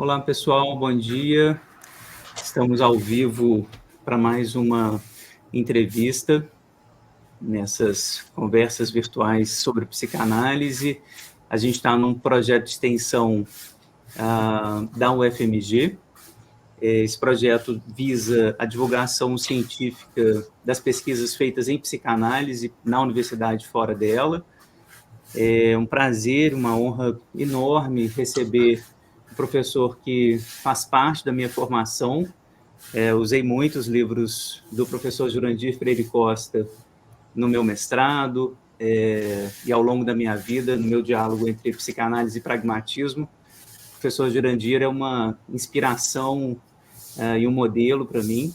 Olá, pessoal, bom dia. Estamos ao vivo para mais uma entrevista nessas conversas virtuais sobre psicanálise. A gente está num projeto de extensão da UFMG. Esse projeto visa a divulgação científica das pesquisas feitas em psicanálise na universidade e fora dela. É um prazer, uma honra enorme receber um professor que faz parte da minha formação. Usei muitos livros do professor Jurandir Freire Costa no meu mestrado e ao longo da minha vida, no meu diálogo entre psicanálise e pragmatismo. O professor Jurandir é uma inspiração e um modelo para mim.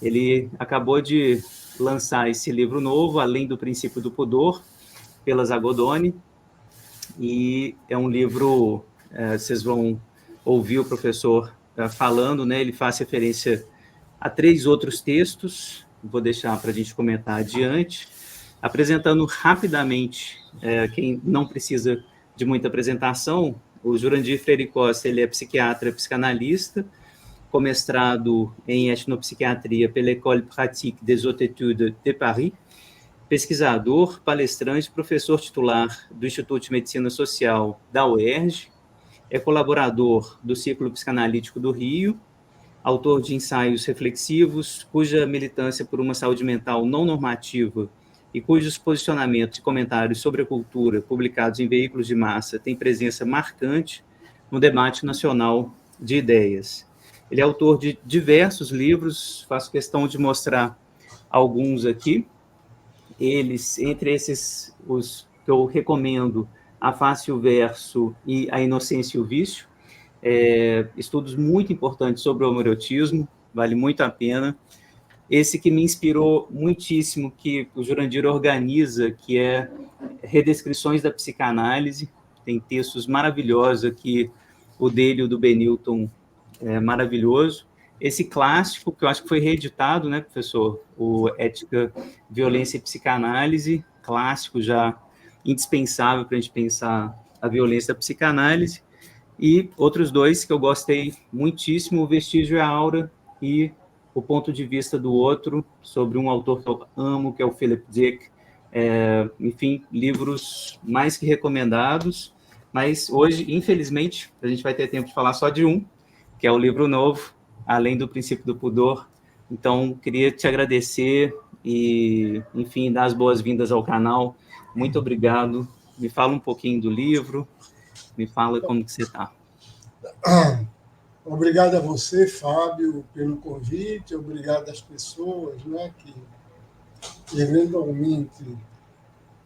Ele acabou de lançar esse livro novo, Além do Princípio do Pudor, pela Zagodoni, e é um livro, vocês vão ouvir o professor falando, né? Ele faz referência a 3 outros textos, vou deixar para a gente comentar adiante, apresentando rapidamente, quem não precisa de muita apresentação, o Jurandir Freire Costa, ele é psiquiatra, psicanalista, com mestrado em etnopsiquiatria pela École Pratique des Hautes Études de Paris, pesquisador, palestrante, professor titular do Instituto de Medicina Social da UERJ, é colaborador do Círculo Psicanalítico do Rio, autor de ensaios reflexivos, cuja militância por uma saúde mental não normativa e cujos posicionamentos e comentários sobre a cultura, publicados em veículos de massa, têm presença marcante no debate nacional de ideias. Ele é autor de diversos livros, faço questão de mostrar alguns aqui. Entre esses, os que eu recomendo, A Face e o Verso e A Inocência e o Vício, estudos muito importantes sobre o homoerotismo, vale muito a pena. Esse que me inspirou muitíssimo, que o Jurandir organiza, que é Redescrições da Psicanálise, tem textos maravilhosos aqui, o dele e o do Benilton, maravilhoso. Esse clássico, que eu acho que foi reeditado, né, professor? O Ética, Violência e Psicanálise, clássico já indispensável para a gente pensar a violência da psicanálise. E outros 2 que eu gostei muitíssimo, O Vestígio e a Aura e O Ponto de Vista do Outro, sobre um autor que eu amo, que é o Philip Dick. Enfim, livros mais que recomendados, mas hoje, infelizmente, a gente vai ter tempo de falar só de um, que é o livro novo, Além do Princípio do Pudor. Então, queria te agradecer e, enfim, dar as boas-vindas ao canal. Muito obrigado. Me fala um pouquinho do livro, me fala como que você está. Obrigado a você, Fábio, pelo convite, obrigado às pessoas, né, que eventualmente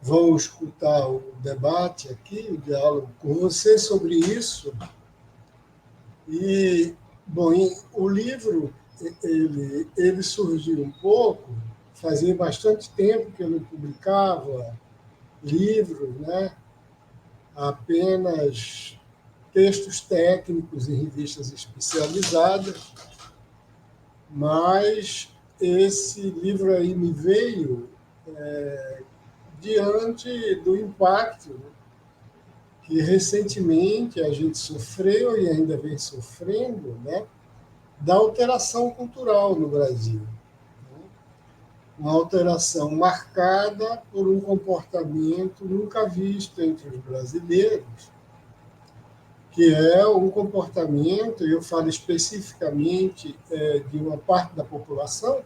vão escutar o debate aqui, o diálogo com você sobre isso. E, bom, o livro ele surgiu um pouco, fazia bastante tempo que eu não publicava livros, né, apenas textos técnicos em revistas especializadas, mas esse livro aí me veio diante do impacto, né, que recentemente a gente sofreu e ainda vem sofrendo, né, da alteração cultural no Brasil. Uma alteração marcada por um comportamento nunca visto entre os brasileiros, que é um comportamento, eu falo especificamente de uma parte da população,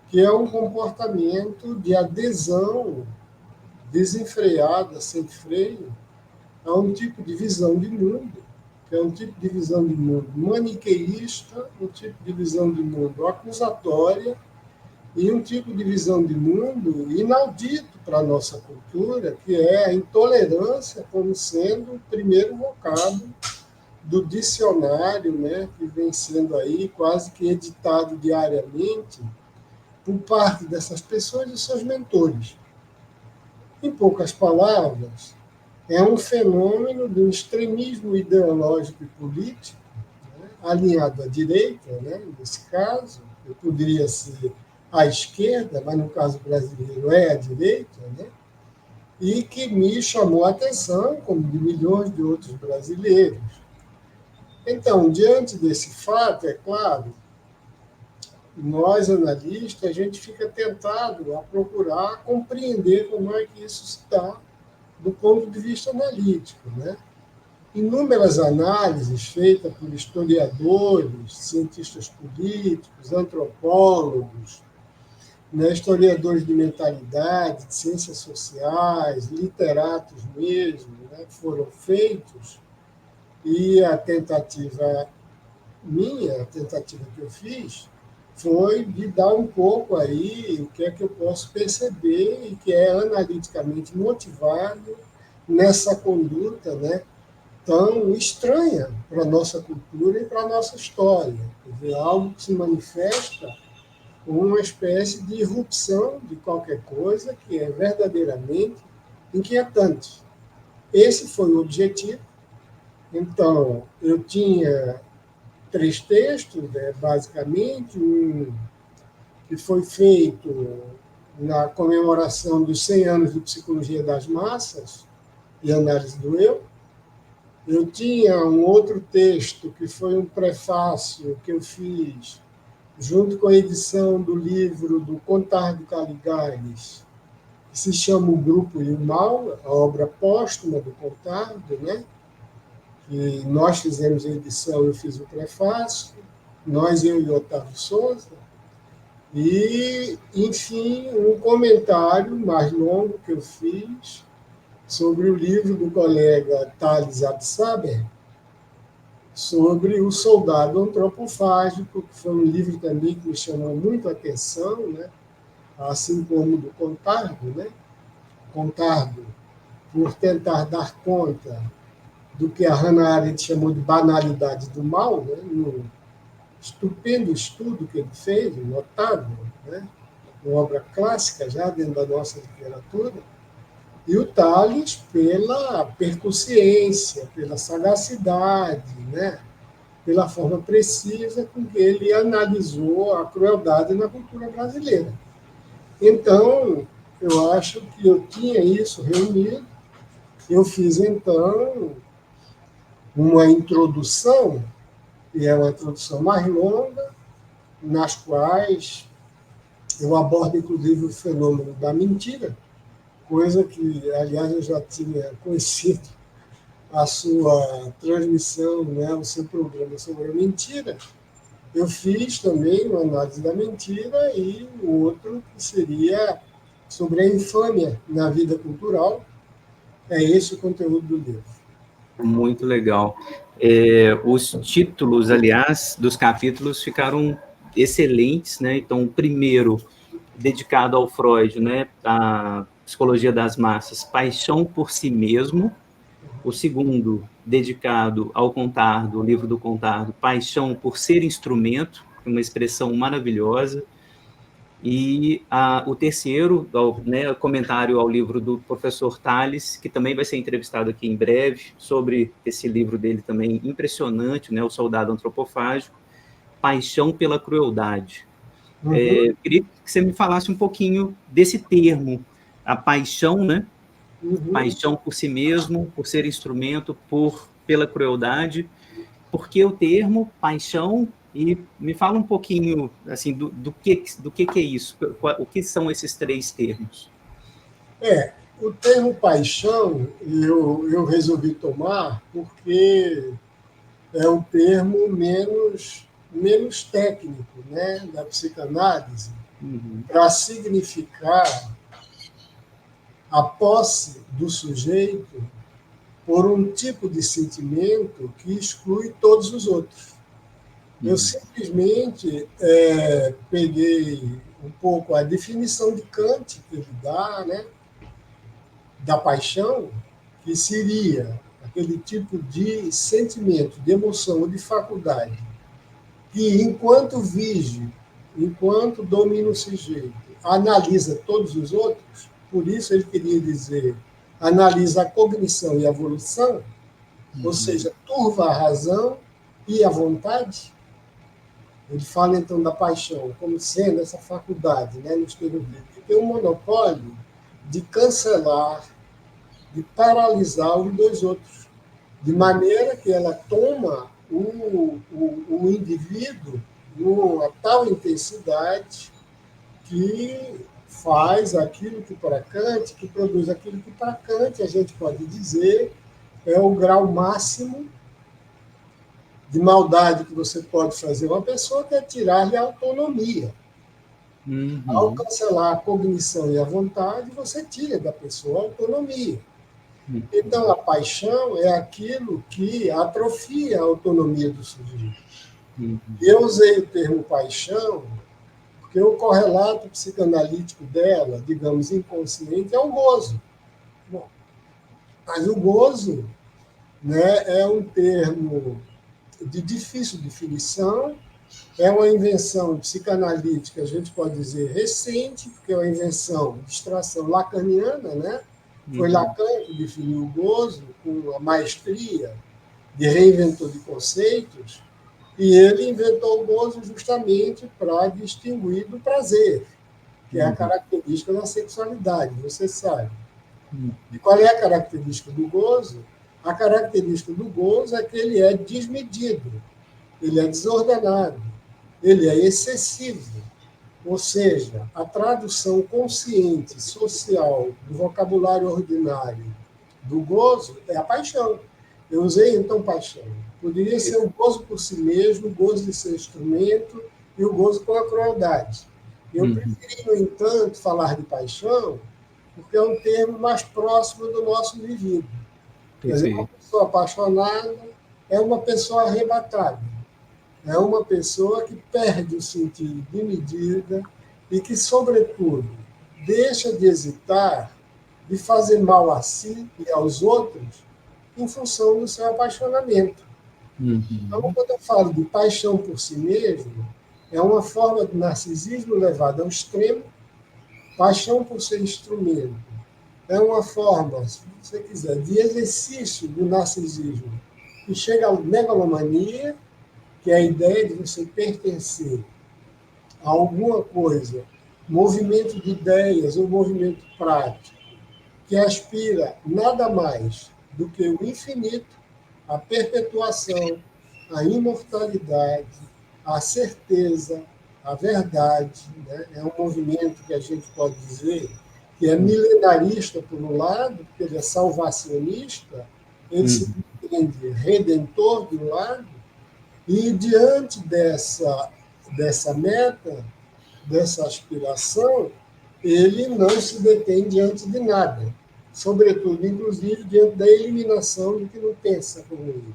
que é um comportamento de adesão desenfreada, sem freio, a um tipo de visão de mundo, que é um tipo de visão de mundo maniqueísta, um tipo de visão de mundo acusatória e um tipo de visão de mundo inaudito para a nossa cultura, que é a intolerância como sendo o primeiro vocábulo do dicionário, né, que vem sendo aí quase que editado diariamente por parte dessas pessoas e seus mentores. Em poucas palavras, é um fenômeno do extremismo ideológico e político, né, alinhado à direita, né, nesse caso, eu poderia ser à esquerda, mas no caso brasileiro é à direita, né, e que me chamou a atenção, como de milhões de outros brasileiros. Então, diante desse fato, é claro, nós, analistas, a gente fica tentado a procurar compreender como é que isso se dá do ponto de vista analítico, né? Inúmeras análises feitas por historiadores, cientistas políticos, antropólogos, né, historiadores de mentalidade, de ciências sociais, literatos mesmo, né, foram feitos, e a tentativa minha, a tentativa que eu fiz, foi de dar um pouco aí o que é que eu posso perceber e que é analiticamente motivado nessa conduta, né, tão estranha para a nossa cultura e para a nossa história. Quer dizer, algo que se manifesta como uma espécie de irrupção de qualquer coisa que é verdadeiramente inquietante. Esse foi o objetivo. Então, eu tinha 3 textos, né, basicamente, um que foi feito na comemoração dos 100 anos de Psicologia das Massas e Análise do Eu. Eu tinha um outro texto que foi um prefácio que eu fiz junto com a edição do livro do Contardo Caligares, que se chama O Grupo e o Mal, a obra póstuma do Contardo, né? Que nós fizemos a edição, eu fiz o prefácio, nós, eu e Otávio Souza, e, enfim, um comentário mais longo que eu fiz sobre o livro do colega Thales Absaber, sobre o soldado antropofágico, que foi um livro também que me chamou muito a atenção, né? Assim como do Contardo, né? Contardo, por tentar dar conta do que a Hannah Arendt chamou de banalidade do mal, né? No estupendo estudo que ele fez, notável, né? Uma obra clássica já dentro da nossa literatura, e o Tales pela percussiência, pela sagacidade, né? Pela forma precisa com que ele analisou a crueldade na cultura brasileira. Então, eu acho que eu tinha isso reunido, eu fiz, então, uma introdução, e é uma introdução mais longa, nas quais eu abordo, inclusive, o fenômeno da mentira, coisa que, aliás, eu já tinha conhecido a sua transmissão, né, o seu programa sobre a mentira. Eu fiz também uma análise da mentira e o outro que seria sobre a infâmia na vida cultural. É esse o conteúdo do livro. Muito legal. Os títulos, aliás, dos capítulos ficaram excelentes, né? Então, o primeiro, dedicado ao Freud, né? A Psicologia das Massas, Paixão por Si Mesmo. O segundo, dedicado ao Contardo, o livro do Contardo, Paixão por Ser Instrumento, uma expressão maravilhosa. E o terceiro, né, comentário ao livro do professor Tales, que também vai ser entrevistado aqui em breve, sobre esse livro dele também impressionante, né, O Soldado Antropofágico, Paixão pela Crueldade. Eu queria que você me falasse um pouquinho desse termo, a paixão, né? Paixão por si mesmo, por ser instrumento, pela crueldade. Por que o termo paixão? E me fala um pouquinho assim do que é isso, o que são esses 3 termos? O termo paixão eu resolvi tomar porque é um termo menos técnico, né, da psicanálise, para significar a posse do sujeito por um tipo de sentimento que exclui todos os outros. Eu simplesmente peguei um pouco a definição de Kant que ele dá, né, da paixão, que seria aquele tipo de sentimento, de emoção ou de faculdade que, enquanto vige, enquanto domina o sujeito, analisa todos os outros, por isso ele queria dizer, analisa a cognição e a evolução, ou seja, turva a razão e a vontade. Ele fala, então, da paixão como sendo essa faculdade, né, nos termos bíblicos, que tem um monopólio de cancelar, de paralisar os dois outros, de maneira que ela toma o indivíduo numa tal intensidade que faz aquilo que para Kant, que produz aquilo que para Kant a gente pode dizer é o grau máximo de maldade que você pode fazer uma pessoa, que é tirar-lhe a autonomia. Ao cancelar a cognição e a vontade, você tira da pessoa a autonomia. Então, a paixão é aquilo que atrofia a autonomia do sujeito. Eu usei o termo paixão porque o correlato psicanalítico dela, digamos, inconsciente, é o gozo. Bom, mas o gozo, né, é um termo de difícil definição, é uma invenção psicanalítica, a gente pode dizer, recente, porque é uma invenção de extração lacaniana, né? Foi Lacan que definiu o gozo com a maestria de reinventor de conceitos, e ele inventou o gozo justamente para distinguir do prazer, que é a característica da sexualidade, você sabe. E qual é a característica do gozo? A característica do gozo é que ele é desmedido, ele é desordenado, ele é excessivo. Ou seja, a tradução consciente, social, do vocabulário ordinário do gozo é a paixão. Eu usei, então, paixão. Poderia ser o gozo por si mesmo, o gozo de ser instrumento e o gozo com a crueldade. Eu preferi, no entanto, falar de paixão porque é um termo mais próximo do nosso vivido. Quer dizer, uma pessoa apaixonada é uma pessoa arrebatada. É uma pessoa que perde o sentido de medida e que, sobretudo, deixa de hesitar, de fazer mal a si e aos outros em função do seu apaixonamento. Então, quando eu falo de paixão por si mesmo, é uma forma de narcisismo levada ao extremo. Paixão por ser instrumento é uma forma, se você quiser, de exercício do narcisismo que chega à megalomania, que é a ideia de você pertencer a alguma coisa, movimento de ideias ou movimento prático, que aspira nada mais do que o infinito, a perpetuação, a imortalidade, a certeza, a verdade. Né? É um movimento que a gente pode dizer que é milenarista, por um lado, porque ele é salvacionista, ele se entende redentor, de um lado, e diante dessa meta, dessa aspiração, ele não se detém diante de nada, sobretudo, inclusive, diante da eliminação do que não pensa como ele,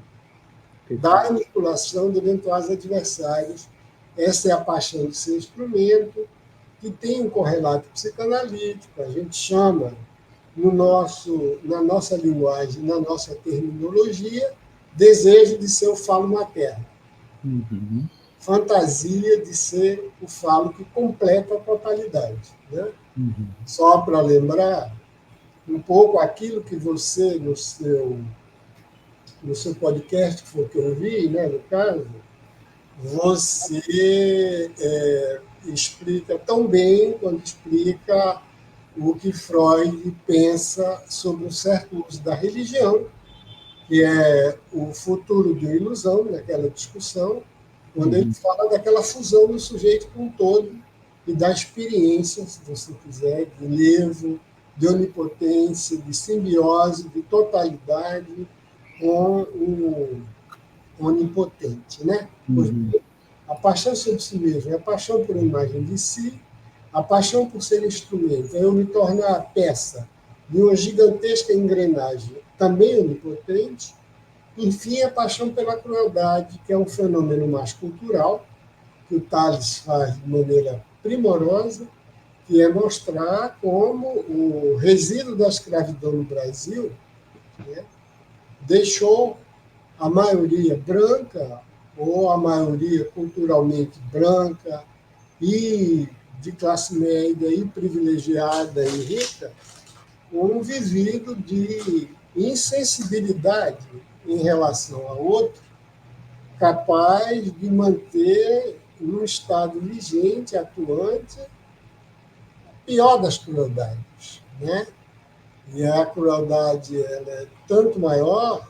da manipulação de eventuais adversários. Essa é a paixão de ser instrumento, que tem um correlato psicanalítico, a gente chama, na nossa linguagem, na nossa terminologia, desejo de ser o falo materno. Fantasia de ser o falo que completa a totalidade. Né? Só para lembrar um pouco aquilo que você, no seu podcast, que foi o que eu vi, né, no caso, você explica tão bem quando explica o que Freud pensa sobre um certo uso da religião, que é o futuro de uma ilusão, naquela discussão, quando ele fala daquela fusão do sujeito com o todo e da experiência, se você quiser, de levo, de onipotência, de simbiose, de totalidade com o onipotente. Né? Porque a paixão sobre si mesmo é a paixão por uma imagem de si, a paixão por ser instrumento, é eu me tornar peça de uma gigantesca engrenagem também onipotente. Enfim, a paixão pela crueldade, que é um fenômeno mais cultural, que o Tales faz de maneira primorosa, que é mostrar como o resíduo da escravidão no Brasil, né, deixou a maioria branca, ou a maioria culturalmente branca, e de classe média, e privilegiada e rica, um vivido de insensibilidade em relação a outro, capaz de manter num estado vigente, atuante, a pior das crueldades. Né? E a crueldade ela é tanto maior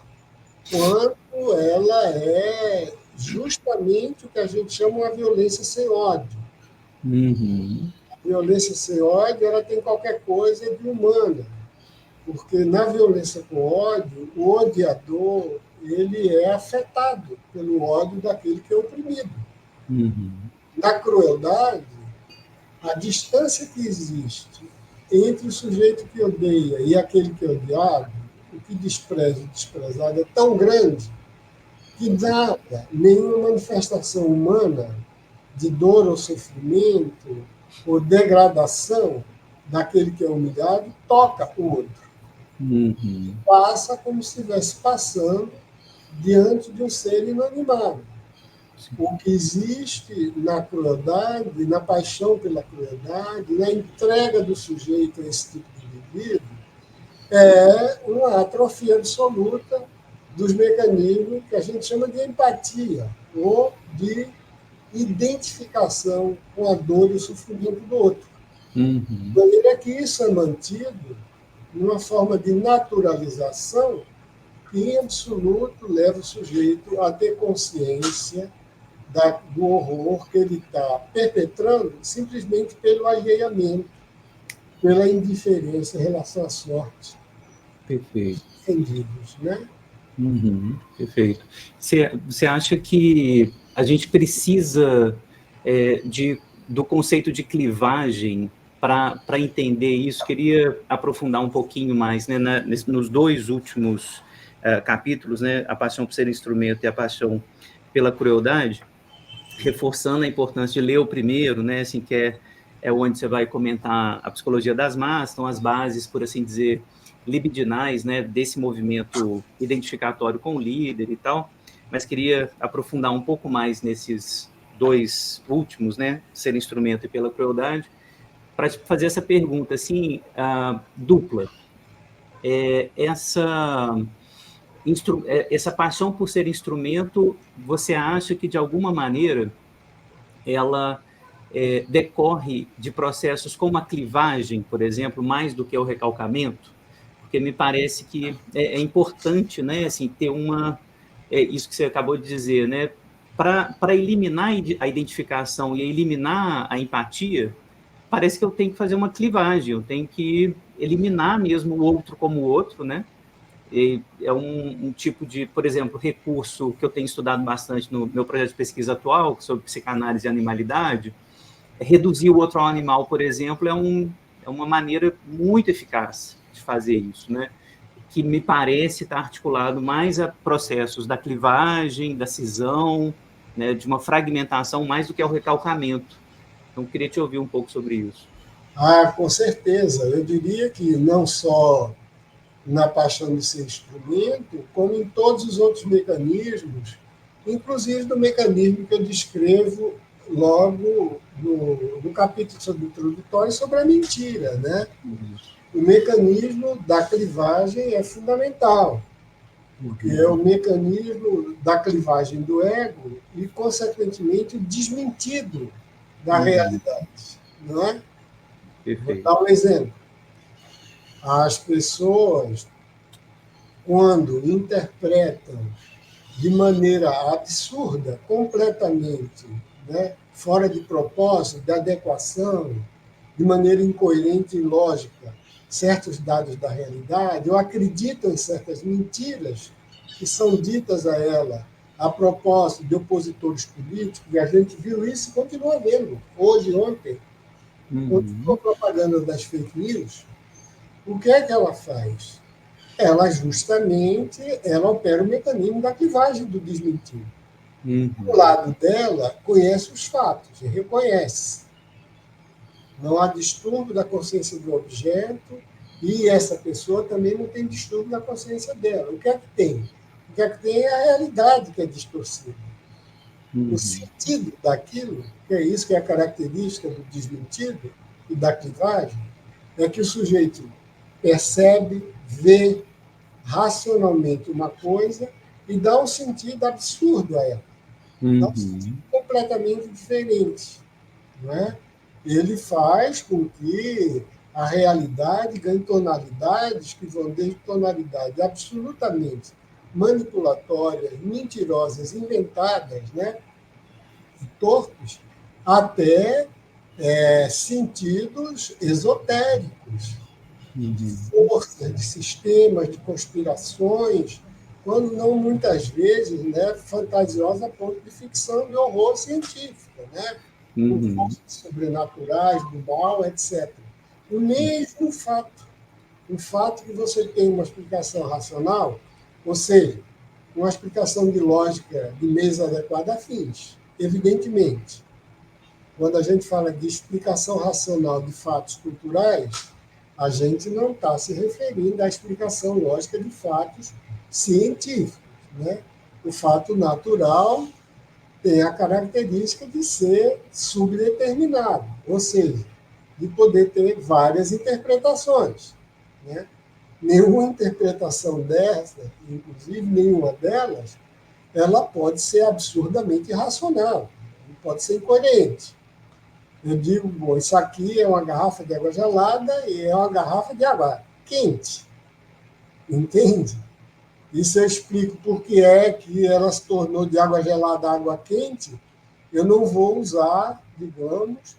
quanto ela é justamente o que a gente chama uma violência sem ódio. Uhum. A violência sem ódio, ela tem qualquer coisa de humana, porque na violência com ódio, o odiador, ele é afetado pelo ódio daquele que é oprimido. Uhum. Na crueldade, a distância que existe entre o sujeito que odeia e aquele que é odiado, o que despreza e o desprezado, é tão grande que nada, nenhuma manifestação humana de dor ou sofrimento ou degradação daquele que é humilhado toca o outro. Uhum. Passa como se estivesse passando diante de um ser inanimado. O que existe na crueldade, na paixão pela crueldade, na entrega do sujeito a esse tipo de indivíduo, é uma atrofia absoluta dos mecanismos que a gente chama de empatia ou de identificação com a dor e o sofrimento do outro. Uhum. De maneira que isso é mantido numa forma de naturalização que, em absoluto, leva o sujeito a ter consciência do horror que ele está perpetrando simplesmente pelo alheiamento, pela indiferença em relação à sorte Perfeito. ofendidos, né? Uhum. Perfeito. Você acha que a gente precisa do conceito de clivagem para entender isso? Queria aprofundar um pouquinho mais, né, nos dois últimos capítulos, né, a paixão por ser instrumento e a paixão pela crueldade, reforçando a importância de ler o primeiro, né, assim, que é onde você vai comentar a psicologia das massas, então as bases, por assim dizer, libidinais, né, desse movimento identificatório com o líder e tal, mas queria aprofundar um pouco mais nesses dois últimos, né, ser instrumento e pela crueldade, para fazer essa pergunta, assim, dupla. Essa paixão por ser instrumento, você acha que, de alguma maneira, ela decorre de processos como a clivagem, por exemplo, mais do que o recalcamento? Porque me parece que é importante, né, assim, ter isso que você acabou de dizer, né, para eliminar a identificação e eliminar a empatia, parece que eu tenho que fazer uma clivagem, eu tenho que eliminar mesmo o outro como o outro, né? E é um tipo de, por exemplo, recurso que eu tenho estudado bastante no meu projeto de pesquisa atual, sobre psicanálise e animalidade. Reduzir o outro ao animal, por exemplo, é uma maneira muito eficaz de fazer isso, né? Que me parece estar articulado mais a processos da clivagem, da cisão, né, de uma fragmentação, mais do que ao recalcamento. Então, queria te ouvir um pouco sobre isso. Ah, com certeza. Eu diria que não só na paixão de ser instrumento, como em todos os outros mecanismos, inclusive no mecanismo que eu descrevo logo no capítulo sobre o introdutório sobre a mentira, né? O mecanismo da clivagem é fundamental, porque é o mecanismo da clivagem do ego e, consequentemente, o desmentido da realidade, não é? Vou Perfeito. dar um exemplo. As pessoas, quando interpretam de maneira absurda, completamente, né, fora de propósito, de adequação, de maneira incoerente e ilógica, certos dados da realidade, ou acreditam em certas mentiras que são ditas a ela a propósito de opositores políticos, e a gente viu isso e continua vendo, hoje, ontem, continua a propaganda das fake news. O que é que ela faz? Ela opera o mecanismo da clivagem do desmentir. O lado dela conhece os fatos e reconhece. Não há distúrbio da consciência do objeto e essa pessoa também não tem distúrbio da consciência dela. O que é que tem? O que é que tem é a realidade que é distorcida. O sentido daquilo, que é isso que é a característica do desmentido e da clivagem, é que o sujeito percebe, vê, racionalmente uma coisa e dá um sentido absurdo a ela, dá um sentido completamente diferente, não é? Ele faz com que a realidade ganhe tonalidades que vão desde tonalidades absolutamente manipulatórias, mentirosas, inventadas, né, e torpes, até sentidos esotéricos, de forças, de sistemas, de conspirações, quando não muitas vezes, né, fantasiosa a ponto de ficção de horror científica, né, com forças sobrenaturais, do mal, etc. O mesmo fato, o fato que você tem uma explicação racional, ou seja, uma explicação de lógica de meios adequada a fins, evidentemente. Quando a gente fala de explicação racional de fatos culturais, a gente não está se referindo à explicação lógica de fatos científicos, né? O fato natural tem a característica de ser subdeterminado, ou seja, de poder ter várias interpretações, né? Nenhuma interpretação dessa, inclusive nenhuma delas, ela pode ser absurdamente irracional, pode ser incoerente. Eu digo, bom, isso aqui é uma garrafa de água gelada e é uma garrafa de água quente. Entende? Isso eu explico por que é que ela se tornou de água gelada a água quente. Eu não vou usar, digamos,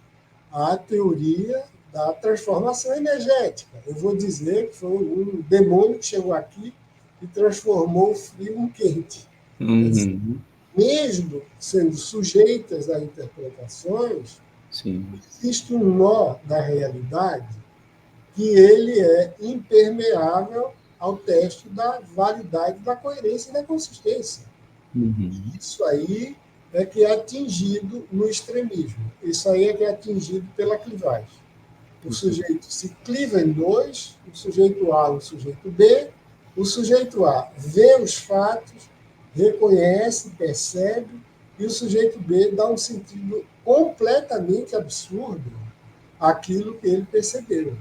a teoria da transformação energética. Eu vou dizer que foi um demônio que chegou aqui e transformou o frio em quente. Mesmo sendo sujeitas a interpretações, existe um nó da realidade que ele é impermeável ao teste da validade, da coerência e da consistência. Isso aí é que é atingido no extremismo. Isso aí é que é atingido pela clivagem. O sujeito se cliva em dois, o sujeito A e o sujeito B. O sujeito A vê os fatos, reconhece, percebe, e o sujeito B dá um sentido completamente absurdo àquilo que ele percebeu.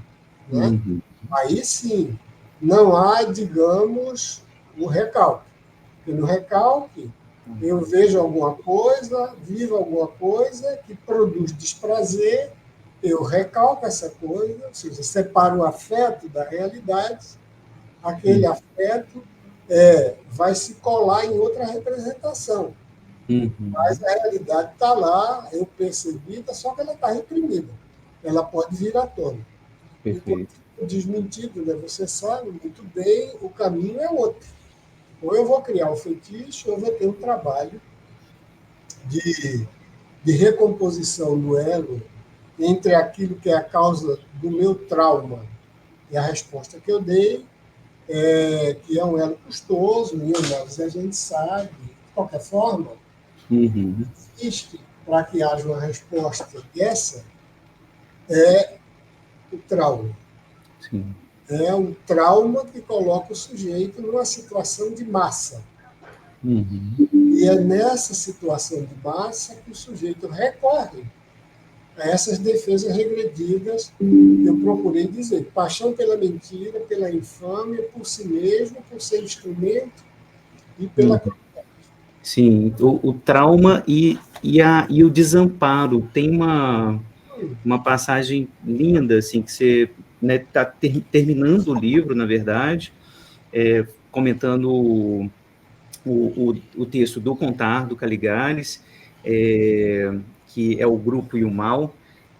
Né? Aí sim, não há, digamos, o recalque. Porque no recalque, eu vejo alguma coisa, vivo alguma coisa que produz desprazer, eu recalco essa coisa, ou seja, separo o afeto da realidade, aquele afeto vai se colar em outra representação. Mas a realidade está lá, eu percebi, só que ela está reprimida. Ela pode vir à tona. Perfeito. Desmentido, né? Você sabe muito bem, o caminho é outro. Ou eu vou criar um fetiche, ou eu vou ter um trabalho de recomposição do elo entre aquilo que é a causa do meu trauma e a resposta que eu dei, que é um elo custoso, em análise a gente sabe, de qualquer forma, existe para que haja uma resposta dessa, o trauma. Sim. É um trauma que coloca o sujeito numa situação de massa. E é nessa situação de massa que o sujeito recorre a essas defesas regredidas que eu procurei dizer. Paixão pela mentira, pela infâmia, por si mesmo, por ser instrumento e pela... Sim, o trauma e o desamparo. Tem uma passagem linda, assim, que você está terminando o livro, na verdade, comentando o texto do Contar, do Caligares, que é o grupo e o mal,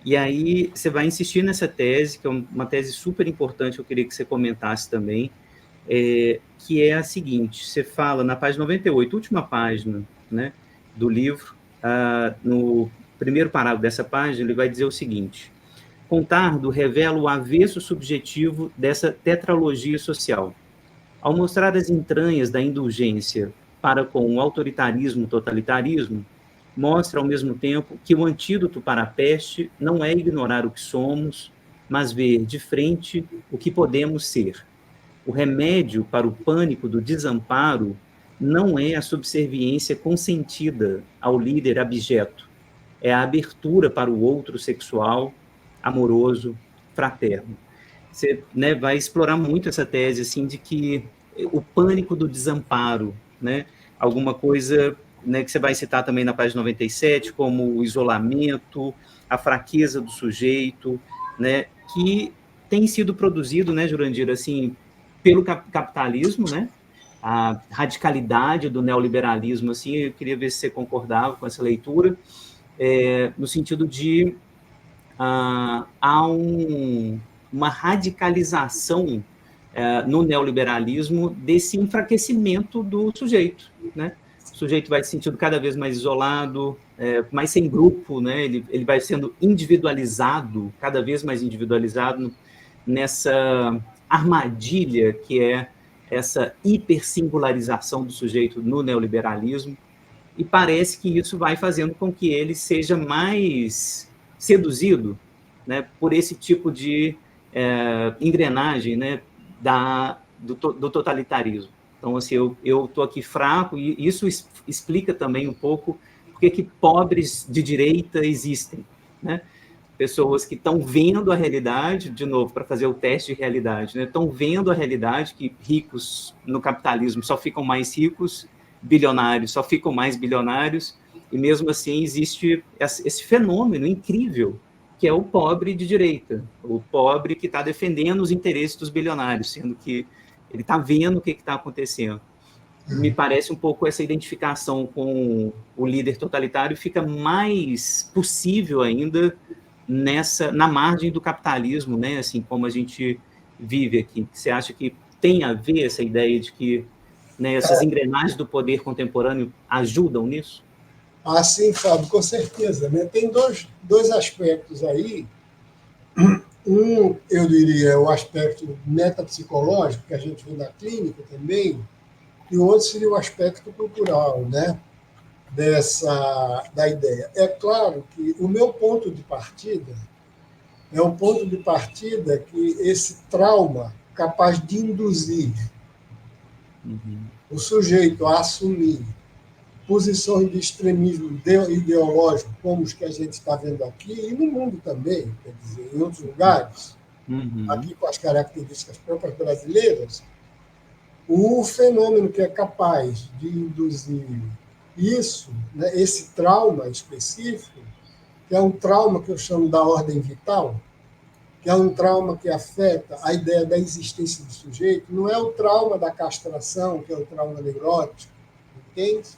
e aí você vai insistir nessa tese, que é uma tese super importante, eu queria que você comentasse também, que é a seguinte: você fala na página 98, última página, né, do livro, no primeiro parágrafo dessa página, ele vai dizer o seguinte: Contardo revela o avesso subjetivo dessa tetralogia social. Ao mostrar as entranhas da indulgência para com o autoritarismo-totalitarismo, mostra ao mesmo tempo que o antídoto para a peste não é ignorar o que somos, mas ver de frente o que podemos ser. O remédio para o pânico do desamparo não é a subserviência consentida ao líder abjeto, é a abertura para o outro sexual, amoroso, fraterno. Você, né, vai explorar muito essa tese assim, de que o pânico do desamparo, né, alguma coisa, né, que você vai citar também na página 97, como o isolamento, a fraqueza do sujeito, né, que tem sido produzido, né, Jurandir, assim, pelo capitalismo, né, a radicalidade do neoliberalismo, assim, eu queria ver se você concordava com essa leitura, no sentido de há uma radicalização no neoliberalismo desse enfraquecimento do sujeito, né? O sujeito vai se sentindo cada vez mais isolado, mais sem grupo, né? Ele vai sendo individualizado, cada vez mais individualizado nessa armadilha que é essa hipersingularização do sujeito no neoliberalismo, e parece que isso vai fazendo com que ele seja mais seduzido, né, por esse tipo de engrenagem, né, do totalitarismo. Então, assim, eu estou aqui fraco, e isso explica também um pouco porque que pobres de direita existem, né? Pessoas que estão vendo a realidade, de novo, para fazer o teste de realidade, né? Estão vendo a realidade que ricos no capitalismo só ficam mais ricos, bilionários só ficam mais bilionários, e mesmo assim existe esse fenômeno incrível, que é o pobre de direita, o pobre que está defendendo os interesses dos bilionários, sendo que ele está vendo o que está acontecendo. Me parece um pouco essa identificação com o líder totalitário fica mais possível ainda na margem do capitalismo, né? Assim como a gente vive aqui. Você acha que tem a ver essa ideia de que, né, essas engrenagens do poder contemporâneo ajudam nisso? Ah, sim, Fábio, com certeza. Né? Tem dois aspectos aí. Um, eu diria, o aspecto metapsicológico, que a gente vê na clínica também, e o outro seria o aspecto cultural, né? Da ideia. É claro que o meu ponto de partida é um ponto de partida que esse trauma capaz de induzir o sujeito a assumir posições de extremismo ideológico, como os que a gente está vendo aqui, e no mundo também, quer dizer, em outros lugares, aqui com as características próprias brasileiras, o fenômeno que é capaz de induzir isso, né, esse trauma específico, que é um trauma que eu chamo da ordem vital, que é um trauma que afeta a ideia da existência do sujeito, não é o trauma da castração, que é o trauma neurótico, entende?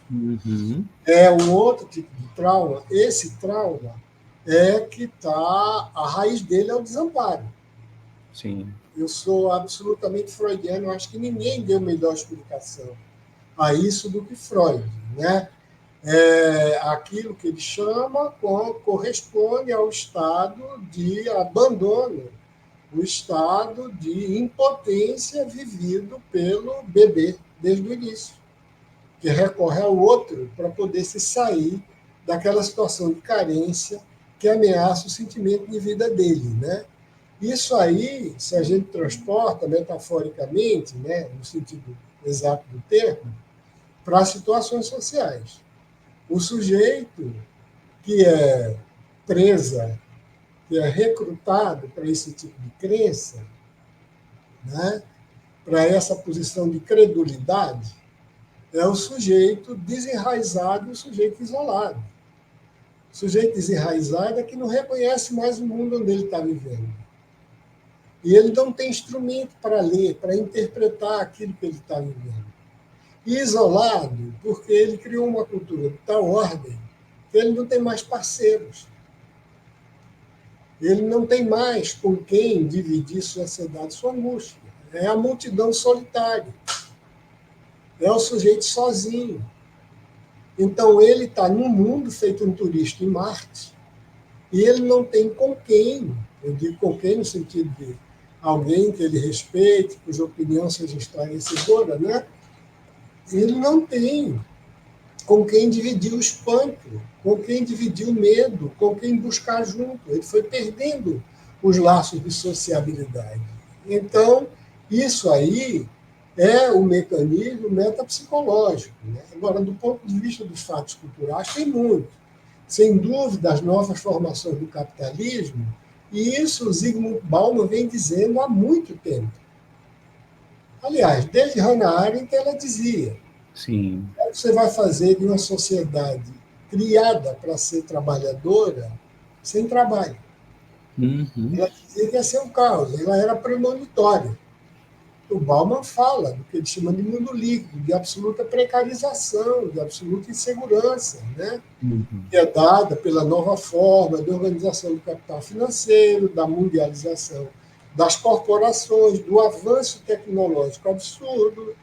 É um outro tipo de trauma. Esse trauma é que está, a raiz dele é o desamparo. Sim. Eu sou absolutamente freudiano, acho que ninguém deu melhor explicação a isso do que Freud, né? Aquilo que ele chama corresponde ao estado de abandono, o estado de impotência vivido pelo bebê desde o início, que recorre ao outro para poder se sair daquela situação de carência que ameaça o sentimento de vida dele, né? Isso aí, se a gente transporta metaforicamente, né, no sentido exato do termo, para situações sociais. O sujeito que é presa, que é recrutado para esse tipo de crença, né, para essa posição de credulidade, é o sujeito desenraizado e o sujeito isolado. O sujeito desenraizado é que não reconhece mais o mundo onde ele está vivendo. E ele não tem instrumento para ler, para interpretar aquilo que ele está vivendo. E isolado, porque ele criou uma cultura de tal ordem que ele não tem mais parceiros. Ele não tem mais com quem dividir sua ansiedade, sua angústia. É a multidão solitária. É o sujeito sozinho. Então, ele está num mundo feito um turista em Marte, e ele não tem com quem, eu digo com quem no sentido de alguém que ele respeite, cuja opinião seja esclarecedora, né? Ele não tem com quem dividir o espanto, com quem dividir o medo, com quem buscar junto. Ele foi perdendo os laços de sociabilidade. Então, isso aí é o mecanismo metapsicológico. Né? Agora, do ponto de vista dos fatos culturais, tem muito. Sem dúvida, as novas formações do capitalismo, e isso o Zygmunt Bauman vem dizendo há muito tempo. Aliás, desde Hannah Arendt ela dizia: Sim. o que você vai fazer de uma sociedade criada para ser trabalhadora sem trabalho? Ela dizia que ia ser um caos, ela era premonitória. O Bauman fala do que ele chama de mundo líquido, de absoluta precarização, de absoluta insegurança, né? Que é dada pela nova forma de organização do capital financeiro, da mundialização das corporações, do avanço tecnológico absurdo,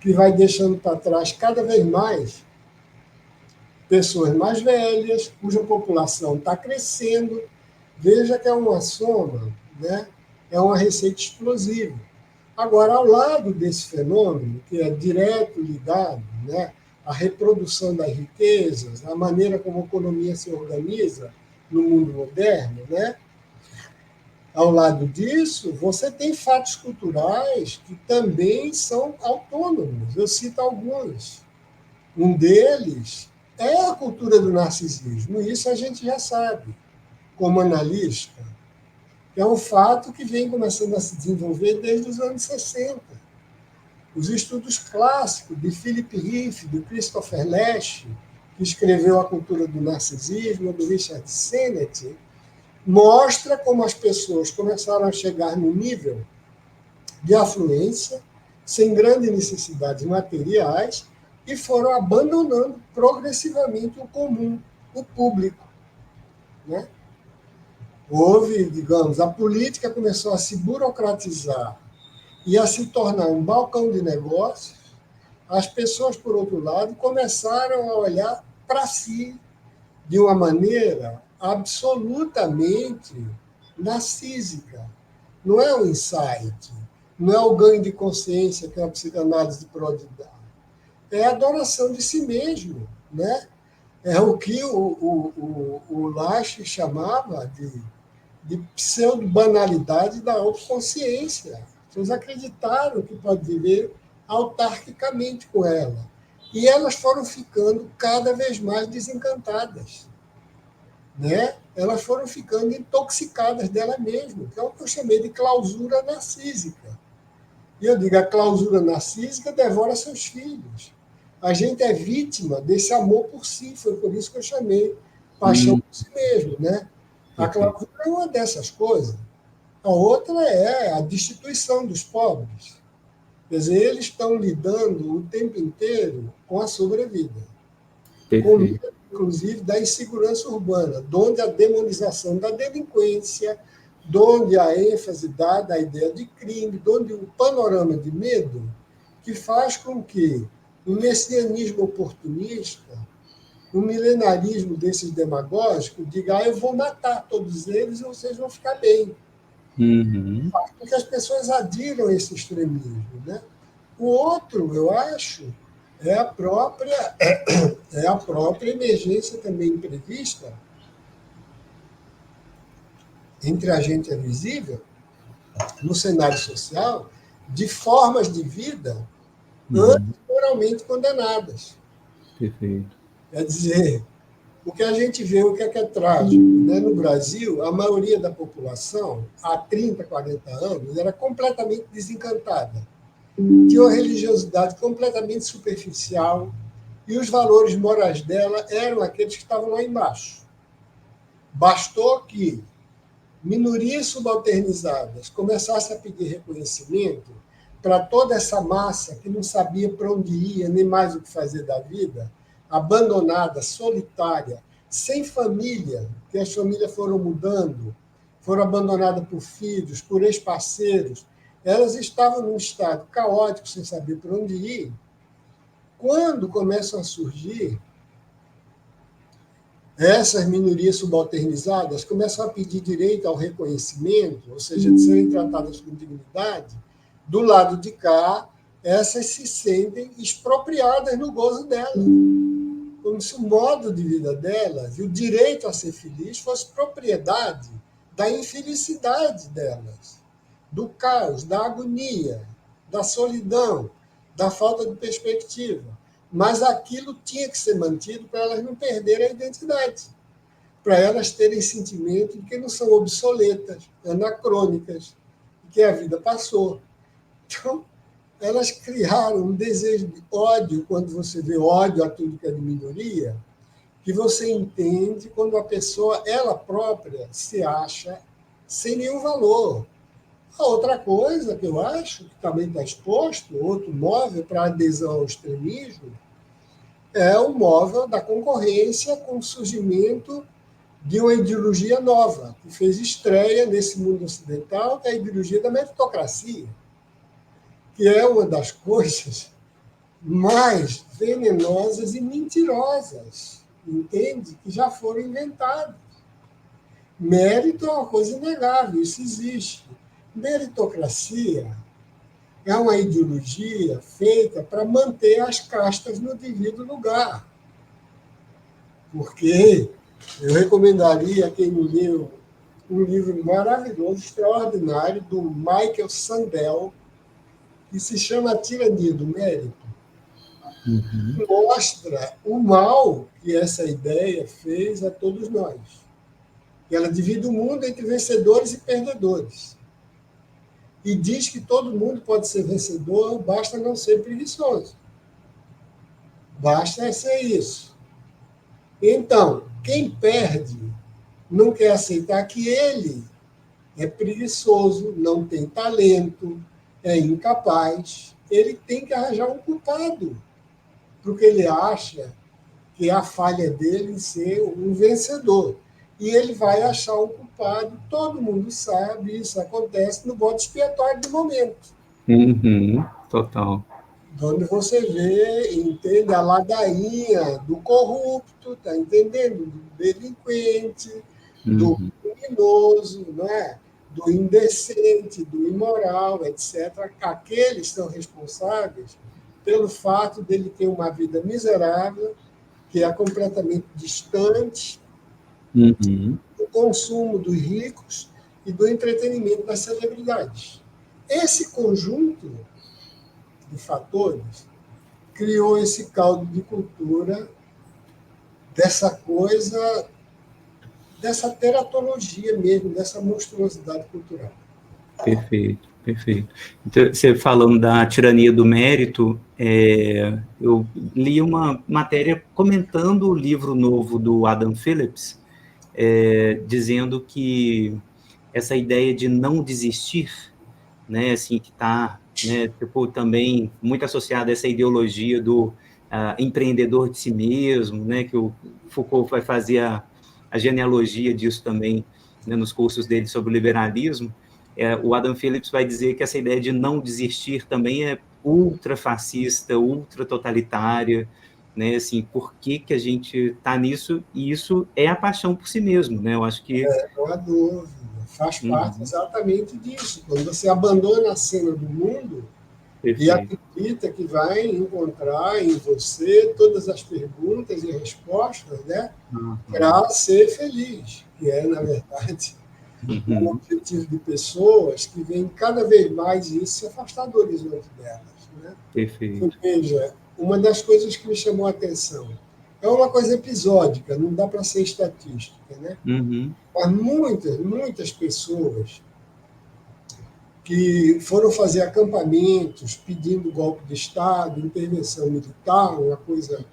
que vai deixando para trás cada vez mais pessoas mais velhas, cuja população está crescendo. Veja que é uma soma, né? É uma receita explosiva. Agora, ao lado desse fenômeno, que é direto ligado, né, à reprodução das riquezas, à maneira como a economia se organiza no mundo moderno, né, ao lado disso, você tem fatos culturais que também são autônomos. Eu cito alguns. Um deles é a cultura do narcisismo, isso a gente já sabe, como analista. É um fato que vem começando a se desenvolver desde os anos 60. Os estudos clássicos de Philip Riffe, de Christopher Lasch, que escreveu A Cultura do Narcisismo, do Richard Sennett, mostra como as pessoas começaram a chegar no nível de afluência, sem grandes necessidades materiais, e foram abandonando progressivamente o comum, o público, né? Houve, digamos, a política começou a se burocratizar e a se tornar um balcão de negócios. As pessoas, por outro lado, começaram a olhar para si de uma maneira absolutamente narcísica. Não é um insight, não é o ganho de consciência que a psicanálise pode dar. É a adoração de si mesmo, né? É o que o Lasch chamava de pseudo-banalidade da autoconsciência. As pessoas acreditaram que pode viver autarquicamente com ela. E elas foram ficando cada vez mais desencantadas, né? Elas foram ficando intoxicadas dela mesma, que é o que eu chamei de clausura narcísica. E eu digo, a clausura narcísica devora seus filhos. A gente é vítima desse amor por si, foi por isso que eu chamei paixão por si mesmo, né? A clausura é uma dessas coisas. A outra é a destituição dos pobres. Quer dizer, eles estão lidando o tempo inteiro com a sobrevida. Com medo, inclusive, da insegurança urbana, onde a demonização da delinquência, onde a ênfase dada à ideia de crime, onde o panorama de medo, que faz com que o messianismo oportunista, o milenarismo desses demagógicos, diga, eu vou matar todos eles e vocês vão ficar bem. Faz com que as pessoas adiram esse extremismo, né? O outro, eu acho, é a própria emergência também imprevista entre a gente e a visível, no cenário social, de formas de vida antes moralmente condenadas. Perfeito. Quer dizer, o que a gente vê, o que é trágico, né? No Brasil, a maioria da população, há 30, 40 anos, era completamente desencantada. Tinha uma religiosidade completamente superficial e os valores morais dela eram aqueles que estavam lá embaixo. Bastou que minorias subalternizadas começassem a pedir reconhecimento para toda essa massa que não sabia para onde ia, nem mais o que fazer da vida, abandonada, solitária, sem família, que as famílias foram mudando, foram abandonadas por filhos, por ex-parceiros, elas estavam num estado caótico, sem saber para onde ir. Quando começam a surgir essas minorias subalternizadas, começam a pedir direito ao reconhecimento, ou seja, de serem tratadas com dignidade, do lado de cá, essas se sentem expropriadas no gozo delas, como se o modo de vida delas e o direito a ser feliz fosse propriedade da infelicidade delas, do caos, da agonia, da solidão, da falta de perspectiva. Mas aquilo tinha que ser mantido para elas não perderem a identidade, para elas terem sentimento de que não são obsoletas, anacrônicas, que a vida passou. Então, elas criaram um desejo de ódio, quando você vê ódio a tudo que é de minoria, que você entende quando a pessoa, ela própria, se acha sem nenhum valor. A outra coisa que eu acho, que também está exposto, outro móvel para adesão ao extremismo, é o móvel da concorrência com o surgimento de uma ideologia nova, que fez estreia nesse mundo ocidental, que é a ideologia da meritocracia, que é uma das coisas mais venenosas e mentirosas, entende? Que já foram inventadas. Mérito é uma coisa inegável, isso existe. Meritocracia é uma ideologia feita para manter as castas no devido lugar. Porque eu recomendaria a quem não leu um livro maravilhoso, extraordinário, do Michael Sandel, que se chama A Tirania do Mérito. Uhum. Mostra o mal que essa ideia fez a todos nós. Ela divide o mundo entre vencedores e perdedores. E diz que todo mundo pode ser vencedor, basta não ser preguiçoso. Basta ser isso. Então, quem perde não quer aceitar que ele é preguiçoso, não tem talento, é incapaz. Ele tem que arranjar um culpado, porque ele acha que é a falha dele em ser um vencedor. E ele vai achar um culpado, todo mundo sabe, isso acontece no bode expiatório do momento. Uhum. Total. Onde você vê, entende, a ladainha do corrupto, tá entendendo? Do delinquente, do Uhum. criminoso, não é? Do indecente, do imoral, etc. Aqueles são responsáveis pelo fato dele ter uma vida miserável, que é completamente distante Uhum. do consumo dos ricos e do entretenimento das celebridades. Esse conjunto de fatores criou esse caldo de cultura dessa coisa, dessa teratologia mesmo, dessa monstruosidade cultural. Perfeito, perfeito. Então, você falando da tirania do mérito, eu li uma matéria comentando o livro novo do Adam Phillips, dizendo que essa ideia de não desistir, né, assim, que está, né, tipo, também muito associada a essa ideologia do empreendedor de si mesmo, né, que o Foucault vai fazer a genealogia disso também, né, nos cursos dele sobre o liberalismo. O Adam Phillips vai dizer que essa ideia de não desistir também é ultra fascista, ultra totalitária, né, assim, por que que a gente está nisso? E isso é a paixão por si mesmo, né, eu acho que... Não há dúvida, faz parte Uhum. exatamente disso. Quando você abandona a cena do mundo e Perfeito. acredita que vai encontrar em você todas as perguntas e respostas, né, Uhum. para ser feliz, que é, na verdade, o Uhum. objetivo de pessoas que vêm cada vez mais isso se afastar do horizonte delas. Né? Perfeito. Veja, uma das coisas que me chamou a atenção é uma coisa episódica, não dá para ser estatística, né? Uhum. Mas muitas pessoas que foram fazer acampamentos pedindo golpe de Estado, intervenção militar, uma coisa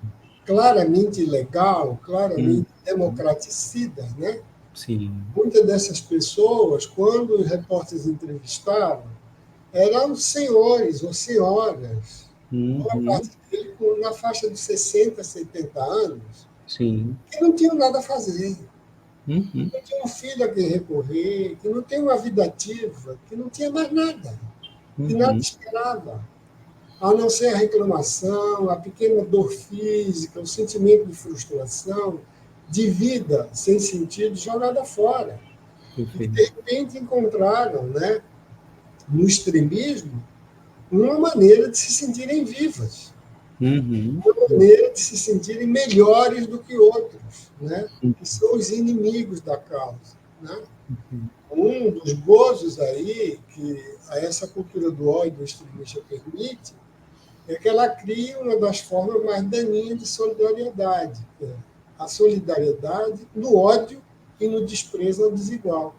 claramente ilegal, claramente Uhum. democraticida, né? Sim. Muitas dessas pessoas, quando os repórteres entrevistaram, eram senhores ou senhoras, boa Uhum. parte dele na faixa de 60, 70 anos, Sim. que não tinham nada a fazer, Uhum. que não tinham um filho a quem recorrer, que não tinham uma vida ativa, que não tinha mais nada, que nada Uhum. esperava, a não ser a reclamação, a pequena dor física, o sentimento de frustração, de vida sem sentido, jogada fora. E que, de Perfeito. repente, encontraram, né, no extremismo, uma maneira de se sentirem vivas, Uhum. uma maneira de se sentirem melhores do que outros, né, Uhum. que são os inimigos da causa. Né? Uhum. Um dos gozos aí que essa cultura do ódio do extremista permite é que ela cria uma das formas mais daninhas de solidariedade, que é a solidariedade no ódio e no desprezo ao desigual.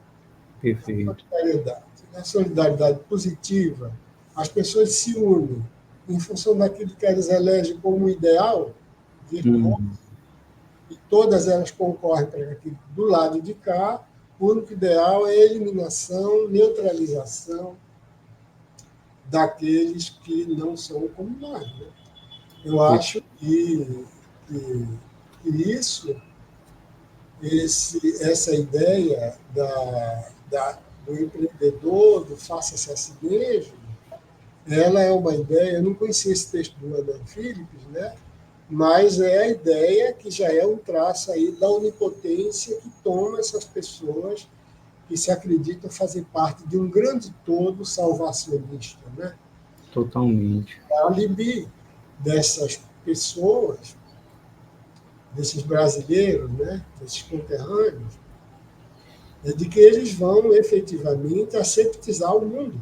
Perfeito. Solidariedade, né? Solidariedade positiva, as pessoas se unem em função daquilo que elas elegem como ideal virtuoso, Uhum. e todas elas concorrem para aquilo do lado de cá, o único ideal é a eliminação, neutralização daqueles que não são como nós. Né? Eu acho que isso, essa ideia do empreendedor, do faça-se a si mesmo, ela é uma ideia, eu não conhecia esse texto do Adam Phillips, né? Mas é a ideia que já é um traço aí da onipotência que toma essas pessoas que se acreditam fazer parte de um grande todo salvacionista. Né? Totalmente. A alibi dessas pessoas, desses brasileiros, né? Desses conterrâneos, é de que eles vão efetivamente aseptizar o mundo.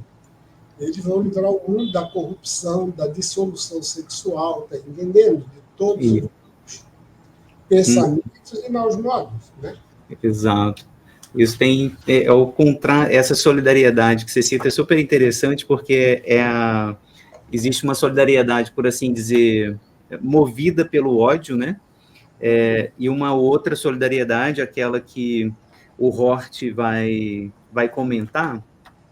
Eles vão livrar o mundo da corrupção, da dissolução sexual, tá entendendo? De todos os pensamentos e maus modos, né? Exato. Isso tem essa solidariedade que você cita é super interessante, porque existe uma solidariedade, por assim dizer, movida pelo ódio, né? E uma outra solidariedade, aquela que o Hort vai comentar.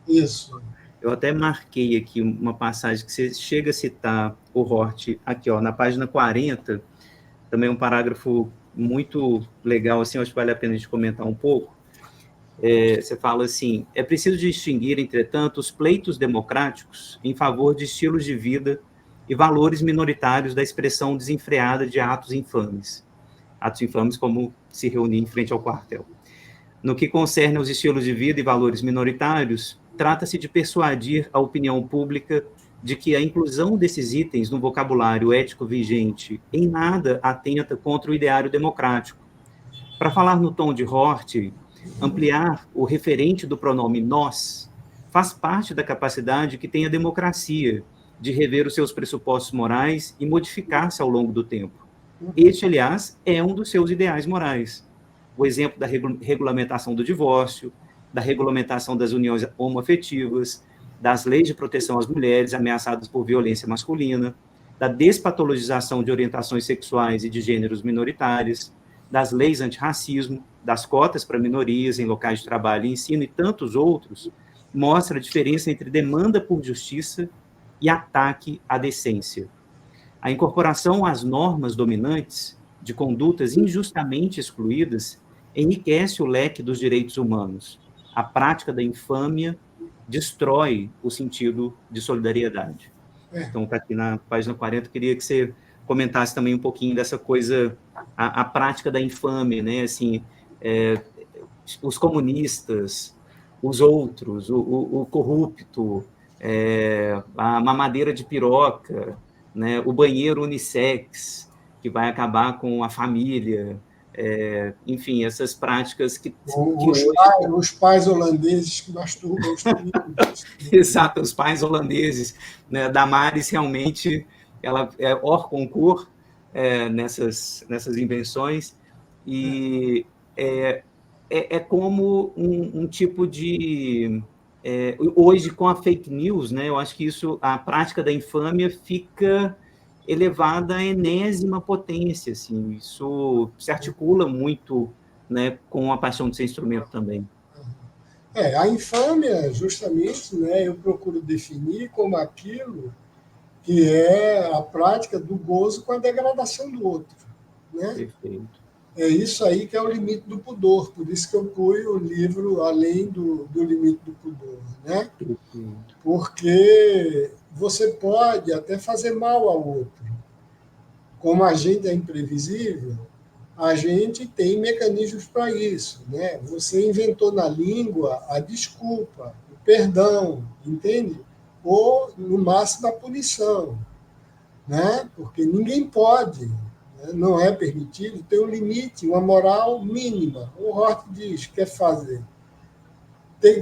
Isso. Eu até marquei aqui uma passagem que você chega a citar o Hort aqui, ó, na página 40, também um parágrafo muito legal, assim, acho que vale a pena a gente comentar um pouco. Você fala assim: é preciso distinguir, entretanto, os pleitos democráticos em favor de estilos de vida e valores minoritários da expressão desenfreada de atos infames como se reunir em frente ao quartel. No que concerne aos estilos de vida e valores minoritários, trata-se de persuadir a opinião pública de que a inclusão desses itens no vocabulário ético vigente em nada atenta contra o ideário democrático. Para falar no tom de Hort, ampliar o referente do pronome nós faz parte da capacidade que tem a democracia de rever os seus pressupostos morais e modificar-se ao longo do tempo. Este, aliás, é um dos seus ideais morais. O exemplo da regulamentação do divórcio, da regulamentação das uniões homoafetivas, das leis de proteção às mulheres ameaçadas por violência masculina, da despatologização de orientações sexuais e de gêneros minoritários, das leis antirracismo, das cotas para minorias em locais de trabalho e ensino e tantos outros, mostra a diferença entre demanda por justiça e ataque à decência. A incorporação às normas dominantes de condutas injustamente excluídas enriquece o leque dos direitos humanos. A prática da infâmia destrói o sentido de solidariedade. Então, está aqui na página 40, queria que você comentasse também um pouquinho dessa coisa, a prática da infâmia, né? Assim, os comunistas, os outros, o corrupto, a mamadeira de piroca, né? O banheiro unissex, que vai acabar com a família, enfim, essas práticas que hoje... Os pais holandeses que masturbam os filhos. Exato, os pais holandeses, né? Damares realmente, ela é hors concours nessas invenções, e é como um tipo de... hoje, com a fake news, né? Eu acho que a prática da infâmia fica elevada à enésima potência, assim, isso se articula muito, né, com a paixão de ser instrumento também. A infâmia, justamente, né, eu procuro definir como aquilo que é a prática do gozo com a degradação do outro. Né? Perfeito. É isso aí que é o limite do pudor, por isso que eu ponho o livro além do limite do pudor. Né? Porque você pode até fazer mal ao outro. Como a gente é imprevisível, a gente tem mecanismos para isso. Né? Você inventou na língua a desculpa, o perdão, entende? Ou, no máximo, a punição. Né? Porque ninguém pode, né? Não é permitido ter um limite, uma moral mínima. O Hort diz, quer fazer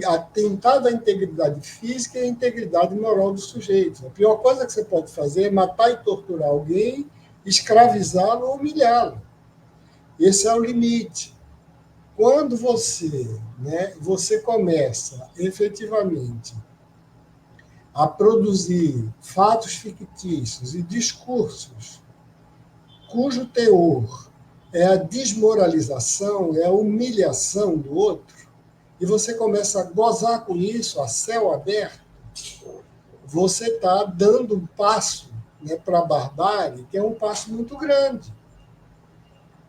atentar da integridade física e a integridade moral do sujeito. A pior coisa que você pode fazer é matar e torturar alguém, escravizá-lo ou humilhá-lo. Esse é o limite. Quando você começa efetivamente a produzir fatos fictícios e discursos cujo teor é a desmoralização, é a humilhação do outro, e você começa a gozar com isso, a céu aberto, você está dando um passo, né, para a barbárie, que é um passo muito grande.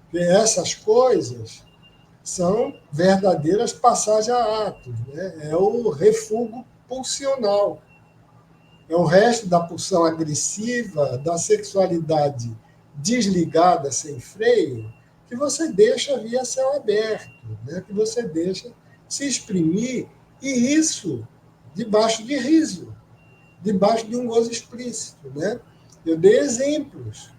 Porque essas coisas são verdadeiras passagens a atos, né? É o refúgio pulsional. É o resto da pulsão agressiva, da sexualidade desligada, sem freio, que você deixa via céu aberto, né? Que você deixa se exprimir, e isso debaixo de riso, debaixo de um gozo explícito. Né? Eu dei exemplos,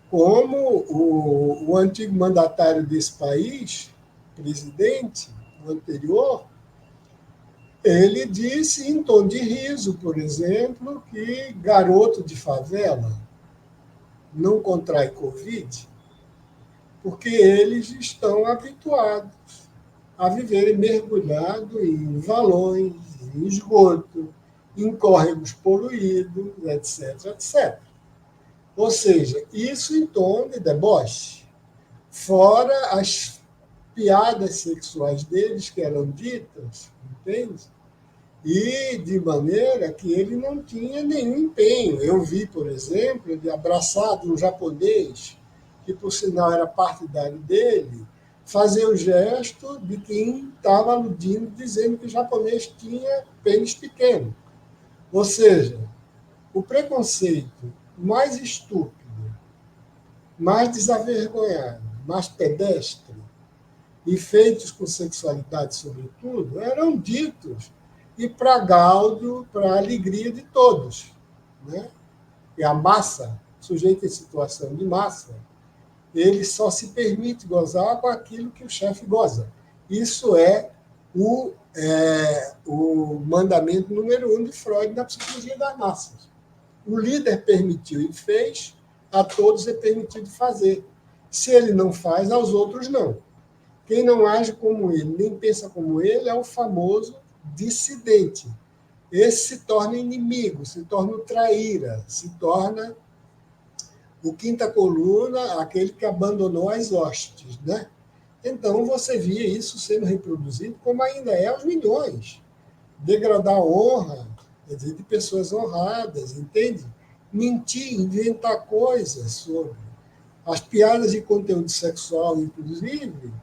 como o antigo mandatário desse país, presidente, o anterior, ele disse em tom de riso, por exemplo, que garoto de favela não contrai Covid porque eles estão habituados a viverem mergulhados em valões, em esgoto, em córregos poluídos, etc, etc. Ou seja, isso em tom de deboche. Fora as piadas sexuais deles que eram ditas, entende? E de maneira que ele não tinha nenhum empenho. Eu vi, por exemplo, ele abraçado um japonês, que por sinal era partidário dele, fazer o gesto de quem estava aludindo, dizendo que o japonês tinha pênis pequeno. Ou seja, o preconceito mais estúpido, mais desavergonhado, mais pedestre, e feitos com sexualidade, sobretudo, eram ditos e para gáudio, para a alegria de todos. Né? E a massa, sujeito em situação de massa, ele só se permite gozar com aquilo que o chefe goza. Isso é o mandamento número 1 de Freud na psicologia das massas. O líder permitiu e fez, a todos é permitido fazer. Se ele não faz, aos outros não. Quem não age como ele, nem pensa como ele, é o famoso dissidente. Esse se torna inimigo, se torna o traíra, se torna o quinta coluna, aquele que abandonou as hostes. Né? Então, você via isso sendo reproduzido, como ainda é aos milhões. Degradar a honra, quer dizer, de pessoas honradas, entende? Mentir, inventar coisas sobre. As piadas de conteúdo sexual, inclusive,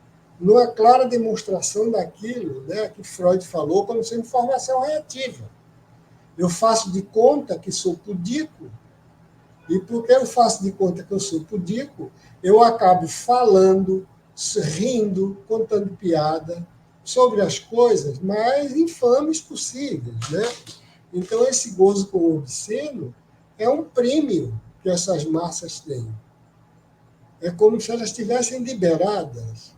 numa clara demonstração daquilo, né, que Freud falou como sendo formação reativa. Eu faço de conta que sou pudico, e porque eu faço de conta que eu sou pudico, eu acabo falando, rindo, contando piada sobre as coisas mais infames possíveis. Né? Então, esse gozo com o obsceno é um prêmio que essas massas têm. É como se elas estivessem liberadas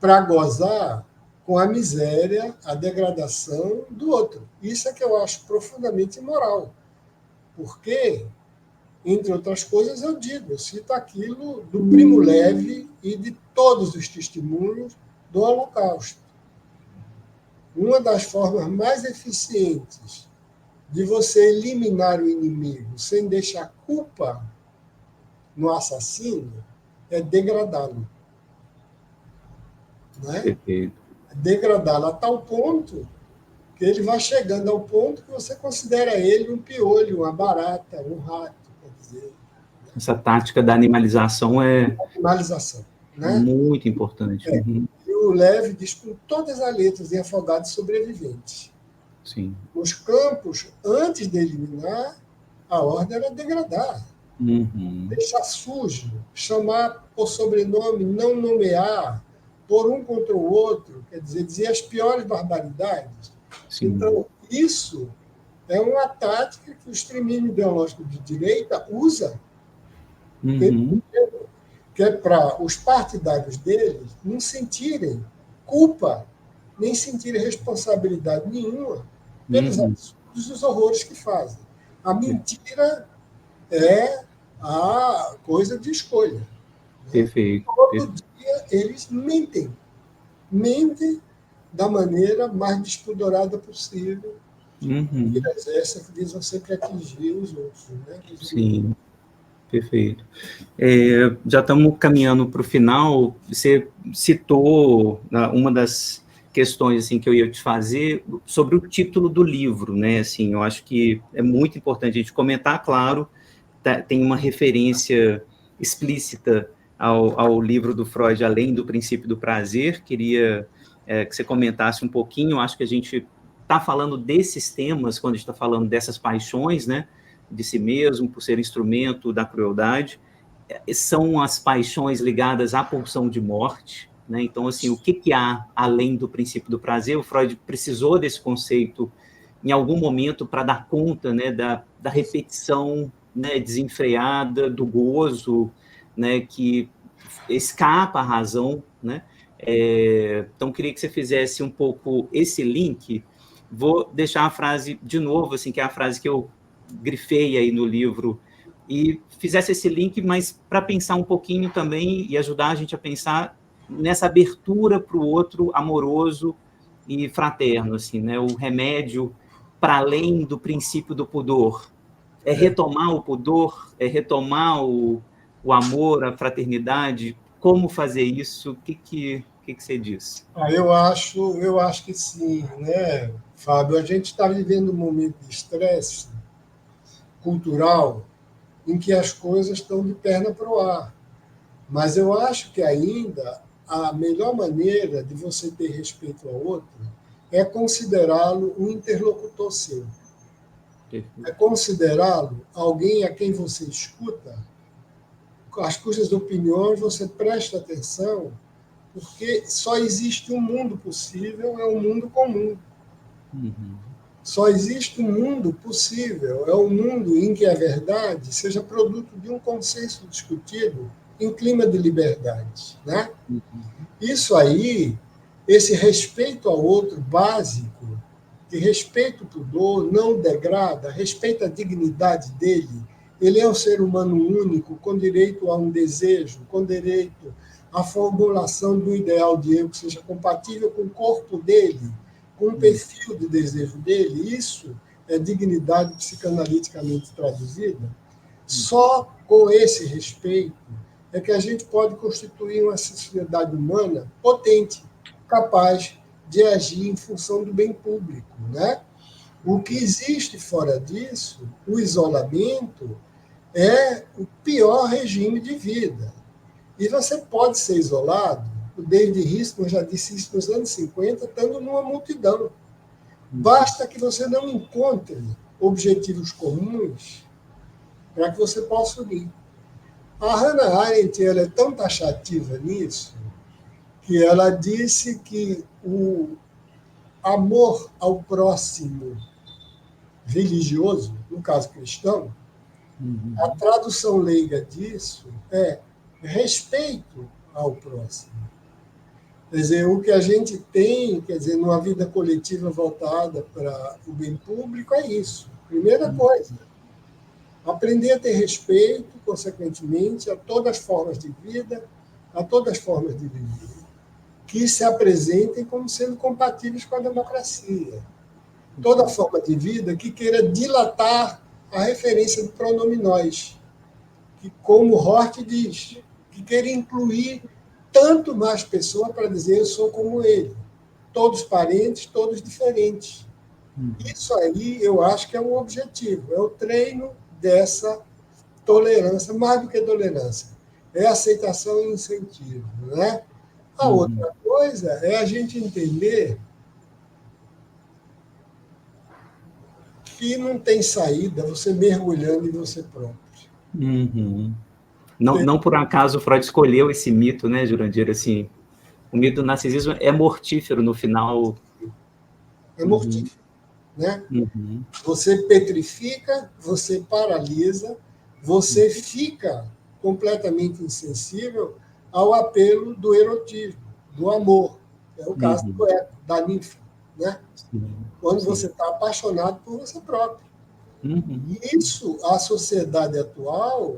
para gozar com a miséria, a degradação do outro. Isso é que eu acho profundamente imoral. Porque, entre outras coisas, eu cito aquilo do Primo Levi e de todos os testemunhos do Holocausto. Uma das formas mais eficientes de você eliminar o inimigo sem deixar culpa no assassino é degradá-lo. Né? Degradá-lo a tal ponto que ele vai chegando ao ponto que você considera ele um piolho, uma barata, um rato, quer dizer. Essa tática da animalização é animalização, né? Muito importante. Uhum. E o Levi diz com todas as letras em Afogados Sobreviventes. Sim. Os campos, antes de eliminar, a ordem era degradar. Deixar sujo, chamar por sobrenome, não nomear, pôr um contra o outro, quer dizer as piores barbaridades. Sim. Então, isso é uma tática que o extremismo ideológico de direita usa, que é para os partidários deles não sentirem culpa, nem sentirem responsabilidade nenhuma pelos absurdos e os horrores que fazem. A mentira é a coisa de escolha. Perfeito. Todo dia eles mentem. Mentem da maneira mais despudorada possível. E essa que visam sempre atingir os outros. Né? Sim, perfeito. Já estamos caminhando para o final. Você citou uma das questões assim que eu ia te fazer sobre o título do livro, né? Assim, eu acho que é muito importante a gente comentar, claro, tem uma referência explícita ao livro do Freud, Além do Princípio do Prazer. Queria que você comentasse um pouquinho. Acho que a gente está falando desses temas quando a gente está falando dessas paixões, né? De si mesmo, por ser instrumento da crueldade. São as paixões ligadas à pulsão de morte, né? Então, assim, o que há além do princípio do prazer? O Freud precisou desse conceito em algum momento para dar conta, né, da repetição, né, desenfreada, do gozo, né, que escapa à razão, né? Então, queria que você fizesse um pouco esse link. Vou deixar a frase de novo, assim, que é a frase que eu grifei aí no livro, e fizesse esse link, mas para pensar um pouquinho também e ajudar a gente a pensar nessa abertura para o outro amoroso e fraterno, assim, né? O remédio para além do princípio do pudor. É retomar o pudor, é retomar o amor, a fraternidade. Como fazer isso? O que você diz? Eu acho que sim, né, Fábio? A gente está vivendo um momento de estresse cultural em que as coisas estão de perna para o ar. Mas eu acho que ainda a melhor maneira de você ter respeito ao outro é considerá-lo um interlocutor seu. É considerá-lo alguém a quem você escuta, as cujas opiniões você presta atenção, porque só existe um mundo possível, é um mundo comum. Uhum. Só existe um mundo possível, é um mundo em que a verdade seja produto de um consenso discutido em clima de liberdade, né? Uhum. Isso aí, esse respeito ao outro básico, que respeita o pudor, não degrada, respeita a dignidade dele. Ele é um ser humano único, com direito a um desejo, com direito à formulação do ideal de eu que seja compatível com o corpo dele, com o perfil de desejo dele. Isso é dignidade psicanaliticamente traduzida. Só com esse respeito é que a gente pode constituir uma sociedade humana potente, capaz de agir em função do bem público, né? O que existe fora disso, o isolamento, é o pior regime de vida. E você pode ser isolado, o David Riesman já disse isso nos anos 50, estando numa multidão. Basta que você não encontre objetivos comuns para que você possa unir. A Hannah Arendt ela é tão taxativa nisso que ela disse que o amor ao próximo religioso, no caso cristão, a tradução leiga disso é respeito ao próximo. Quer dizer, o que a gente tem, quer dizer, numa vida coletiva voltada para o bem público é isso. Primeira coisa, aprender a ter respeito, consequentemente, a todas as formas de vida, a todas as formas de viver, que se apresentem como sendo compatíveis com a democracia. Toda forma de vida que queira dilatar a referência do pronome nós, que, como Hort diz, que queira incluir tanto mais pessoas para dizer eu sou como ele. Todos parentes, todos diferentes. Isso aí eu acho que é um objetivo, é o treino dessa tolerância, mais do que tolerância, é aceitação e incentivo, né? A outra coisa é a gente entender que não tem saída você mergulhando em você próprio. Uhum. Não por acaso Freud escolheu esse mito, né, Jurandir? Assim, o mito do narcisismo é mortífero no final. É mortífero, né? Uhum. Você petrifica, você paralisa, você fica completamente insensível ao apelo do erotismo, do amor. É o caso do poeta, da ninfa, né? Quando você está apaixonado por você próprio. Isso, a sociedade atual,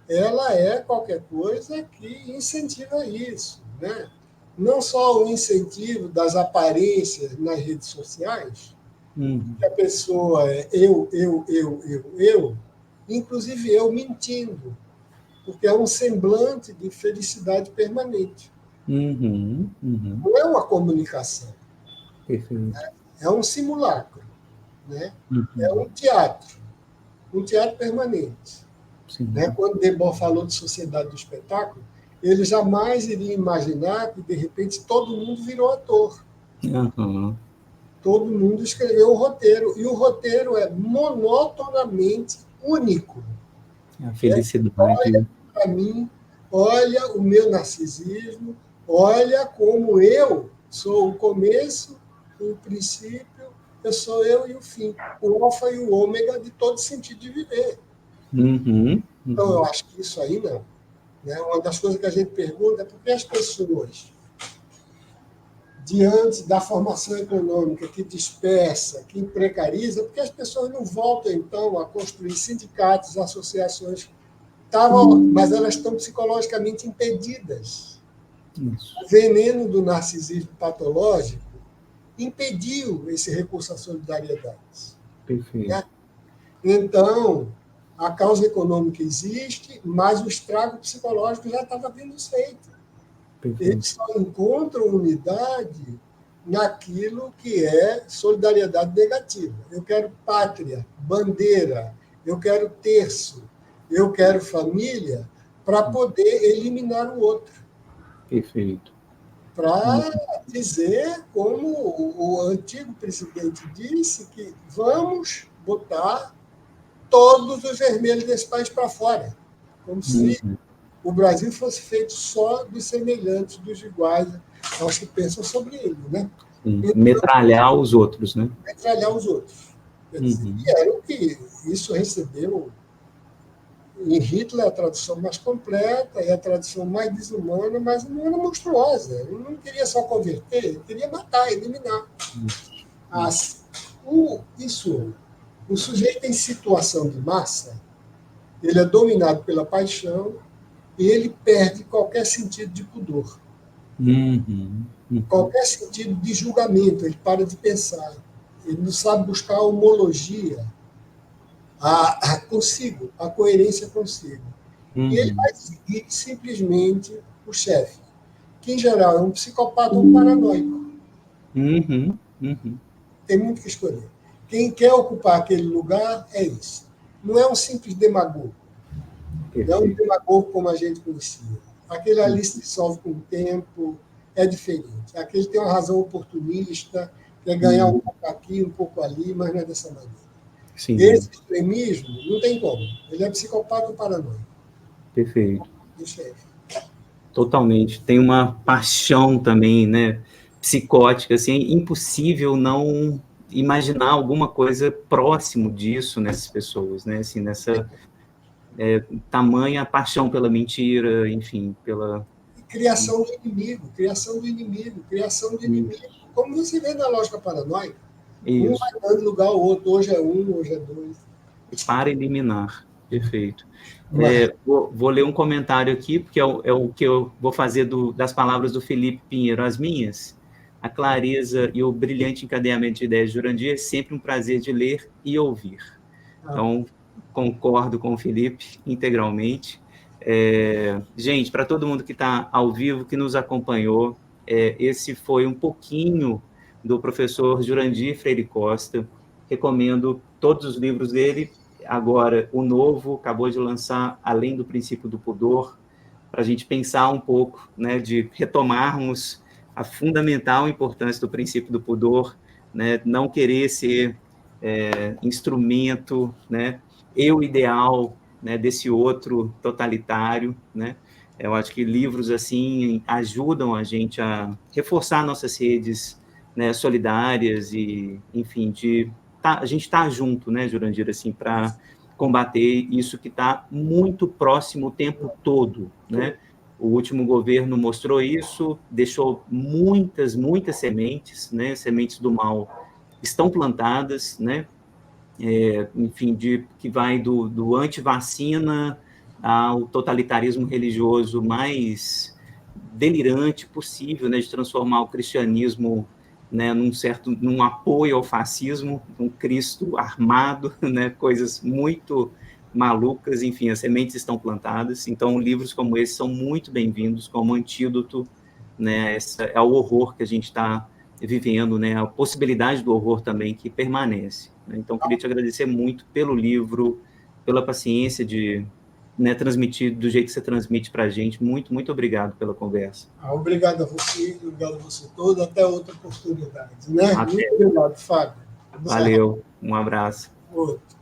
ela é qualquer coisa que incentiva isso, né? Não só o incentivo das aparências nas redes sociais, que a pessoa é eu, inclusive eu mentindo, porque é um semblante de felicidade permanente. Não é uma comunicação. Perfeito. É um simulacro, né? É Uhum. um teatro permanente. Né? Sim. Quando Debord falou de sociedade do espetáculo, ele jamais iria imaginar que, de repente, todo mundo virou ator. Aham. Todo mundo escreveu o roteiro, e o roteiro é monotonamente único. A É, olha felicidade. para mim, olha o meu narcisismo, olha como eu sou o começo, o princípio, eu sou eu e o fim, o alfa e o ômega de todo sentido de viver. Uhum. Então, Uhum. eu acho que isso aí não. Né? Uma das coisas que a gente pergunta é por que as pessoas, diante da formação econômica que dispersa, que precariza, porque as pessoas não voltam, então, a construir sindicatos, associações, mas elas estão psicologicamente impedidas. Isso. O veneno do narcisismo patológico impediu esse recurso à solidariedade. Né? Perfeito. Então, a causa econômica existe, mas o estrago psicológico já estava vindo feito. Eles Perfeito. só encontram unidade naquilo que é solidariedade negativa. Eu quero pátria, bandeira, eu quero terço, eu quero família, para poder eliminar o outro. Perfeito. Para dizer, como o antigo presidente disse, que vamos botar todos os vermelhos desse país para fora. Como se Uhum. o Brasil fosse feito só dos semelhantes, dos iguais, aos que pensam sobre ele, né? Sim. Então, Metralhar os outros, né? metralhar os outros. Quer dizer, e Uhum. era o que isso recebeu em Hitler a tradução mais completa e a tradução mais desumana, mas não era monstruosa. Ele não queria só converter, ele queria matar, eliminar. Isso. Isso. As, o sujeito em situação de massa, ele é dominado pela paixão e ele perde qualquer sentido de pudor. Uhum. Uhum. Qualquer sentido de julgamento, ele para de pensar. Ele não sabe buscar a homologia consigo, a coerência consigo. E ele Uhum. vai seguir simplesmente o chefe, que em geral é um psicopata ou um paranoico. Uhum. Uhum. Tem muito que escolher. Quem quer ocupar aquele lugar é isso. Não é um simples demagogo. Não é um Perfeito. demagogo como a gente conhecia. Aquele Uhum. ali se dissolve com o tempo, é diferente. Aquele tem uma razão oportunista, quer ganhar Uhum. um pouco aqui, um pouco ali, mas não é dessa maneira. Sim. Esse extremismo não tem como. Ele é psicopata ou paranoico. Perfeito. Do chefe. Totalmente. Tem uma paixão também, né? Psicótica, assim, é impossível não imaginar alguma coisa próximo disso nessas pessoas, né? Assim, nessa tamanha paixão pela mentira, enfim, pela... E criação do inimigo, criação do inimigo, criação do inimigo. Isso, Como você vê na lógica paranoica, um vai isso. dando lugar ao outro. Hoje é um, hoje é dois. Para eliminar. Perfeito. Mas, Vou ler um comentário aqui, porque é o que eu vou fazer das palavras do Felipe Pinheiro, as minhas. A clareza e o brilhante encadeamento de ideias de Jurandir é sempre um prazer de ler e ouvir. Então, concordo com o Felipe integralmente. Gente, para todo mundo que está ao vivo, que nos acompanhou, esse foi um pouquinho do professor Jurandir Freire Costa. Recomendo todos os livros dele. Agora, o novo acabou de lançar Além do Princípio do Pudor, para a gente pensar um pouco, né, de retomarmos a fundamental importância do princípio do pudor, né, não querer ser instrumento, né, eu ideal, né, desse outro totalitário, né. Eu acho que livros assim ajudam a gente a reforçar nossas redes, né, solidárias e, enfim, a gente está junto, né, Jurandir, assim, para combater isso que está muito próximo o tempo todo, né? O último governo mostrou isso, deixou muitas, muitas sementes, né? Sementes do mal estão plantadas, né? Enfim, que vai do anti-vacina ao totalitarismo religioso mais delirante possível, né, de transformar o cristianismo, né, num apoio ao fascismo, um Cristo armado, né, coisas muito malucas. Enfim, as sementes estão plantadas. Então, livros como esse são muito bem-vindos como antídoto, né, ao horror que a gente está vivendo, né, a possibilidade do horror também que permanece. Né? Então, queria te agradecer muito pelo livro, pela paciência de, né, transmitir do jeito que você transmite para a gente. Muito, muito obrigado pela conversa. Obrigado a você todo. Até outra oportunidade. Né? Até. Muito obrigado, Fábio. Valeu, um abraço. Outro.